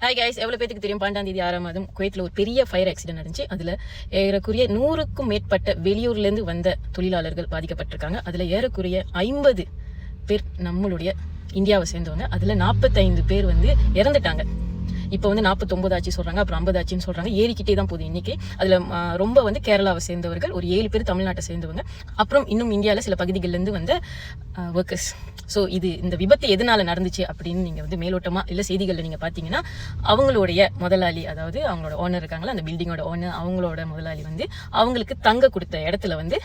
Hi guys, எவ்வளோ பேருக்கு தெரியும் 12ஆம் தேதி 6ஆம் மாதம் குவைத்தில் ஒரு பெரிய ஃபயர் ஆக்சிடென்ட் நடந்துச்சு. அதில் ஏறக்குறைய 100க்கும் மேற்பட்ட வெளியூர்லேருந்து வந்த தொழிலாளர்கள் பாதிக்கப்பட்டிருக்காங்க. அதில் ஏறக்குறைய 50 பேர் நம்மளுடைய இந்தியாவை சேர்ந்தவங்க. அதில் 45 பேர் வந்து இறந்துட்டாங்க. இப்போ வந்து 49 ஆச்சு சொல்கிறாங்க, அப்புறம் 50 ஆச்சுன்னு சொல்கிறாங்க. ஏறிக்கிட்டே தான் போகுது இன்னைக்கு. அதில் ரொம்ப வந்து கேரளாவை சேர்ந்தவர்கள், ஒரு 7 பேர் தமிழ்நாட்டை சேர்ந்தவங்க, அப்புறம் இன்னும் இந்தியாவில் சில பகுதிகளிலேருந்து வந்த ஒர்க்கர்ஸ். ஸோ இந்த விபத்து எதனால நடந்துச்சு அப்படின்னு நீங்கள் வந்து மேலோட்டமாக இல்லை செய்திகளில் நீங்கள் பார்த்தீங்கன்னா, அவங்களுடைய முதலாளி, அதாவது அவங்களோட ஓனர் இருக்காங்களா, அந்த பில்டிங்கோட ஓனர், அவங்களோட முதலாளி வந்து அவங்களுக்கு தங்க கொடுத்த இடத்துல வந்து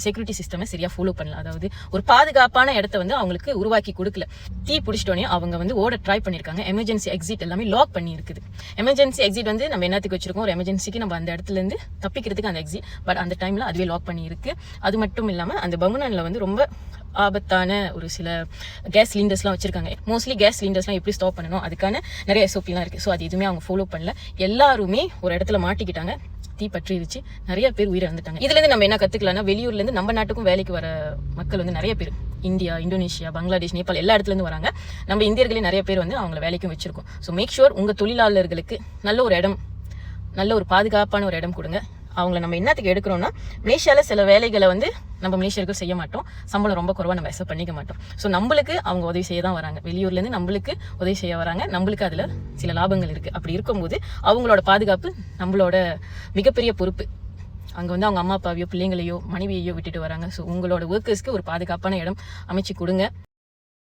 செக்யூரிட்டி சிஸ்டமை சரியா ஃபாலோ பண்ணல. அதாவது ஒரு பாதுகாப்பான இடத்த வந்து அவங்களுக்கு உருவாக்கி கொடுக்கல. தீ பிடிச்சிட்டோன்னே அவங்க வந்து ஓட ட்ரை பண்ணியிருக்காங்க. எமர்ஜென்சி எக்ஸிட் எல்லாமே லாக் பண்ணி இருக்குது. எமர்ஜென்சி எக்ஸிட் வந்து நம்ம என்னத்துக்கு வச்சிருக்கோம், ஒரு எமர்ஜென்சிக்கு நம்ம அந்த இடத்துல இருந்து தப்பிக்கிறதுக்கு அந்த எக்ஸிட். பட் அந்த டைம்ல அதுவே லாக் பண்ணி இருக்கு. அது மட்டும் இல்லாமல் அந்த பங்குனான்ல வந்து ரொம்ப ஆபத்தான ஒரு சில கேஸ் சிலிண்டர்ஸ்லாம் வச்சிருக்காங்க. மோஸ்ட்லி கேஸ் சிலிண்டர்ஸ்லாம் எப்படி ஸ்டாப் பண்ணணும், அதுக்கான நிறைய எஸ்ஓபிலாம் இருக்கு. ஸோ அது எதுவுமே அவங்க ஃபாலோ பண்ணல. எல்லாருமே ஒரு இடத்துல மாட்டிக்கிட்டாங்க. தீ பற்றிருச்சு, நிறைய பேர் உயிரிழந்துட்டாங்க. இதுல இருந்து நம்ம என்ன கத்துக்கலாம்னா, வெளியூர்ல இருந்து நம்ம நாட்டுக்கும் வேலைக்கு வர மக்கள் வந்து நிறைய பேர் இந்தியா, இந்தோனேஷியா, பங்களாதேஷ், நேபாள் எல்லா இடத்துல இருந்து வராங்க. நம்ம இந்தியர்களே நிறைய பேர் வந்து அவங்கள வேலைக்கும் வச்சிருக்கோம். ஸோ மேக் ஷூர் உங்க தொழிலாளர்களுக்கு நல்ல ஒரு இடம், நல்ல ஒரு பாதுகாப்பான ஒரு இடம் கொடுங்க. அவங்கள நம்ம என்னத்துக்கு எடுக்கிறோம்னா, மலேசியாவில் சில வேலைகளை வந்து நம்ம மலேசியர்கள் செய்ய மாட்டோம், சம்பளம் ரொம்ப குறைவாக நம்ம அக்செப்ட் பண்ணிக்க மாட்டோம். ஸோ நம்மளுக்கு அவங்க உதவி செய்ய தான் வராங்க. வெளியூர்லேருந்து நம்மளுக்கு உதவி செய்ய வராங்க. நம்மளுக்கு அதில் சில லாபங்கள் இருக்குது. அப்படி இருக்கும்போது அவங்களோட பாதுகாப்பு நம்மளோட மிகப்பெரிய பொறுப்பு. அங்கே வந்து அவங்க அம்மா அப்பாவையோ பிள்ளைங்களையோ மனைவியையோ விட்டுட்டு வராங்க. ஸோ உங்களோட ஒர்க்கர்ஸ்க்கு ஒரு பாதுகாப்பான இடம் அமைச்சு கொடுங்க.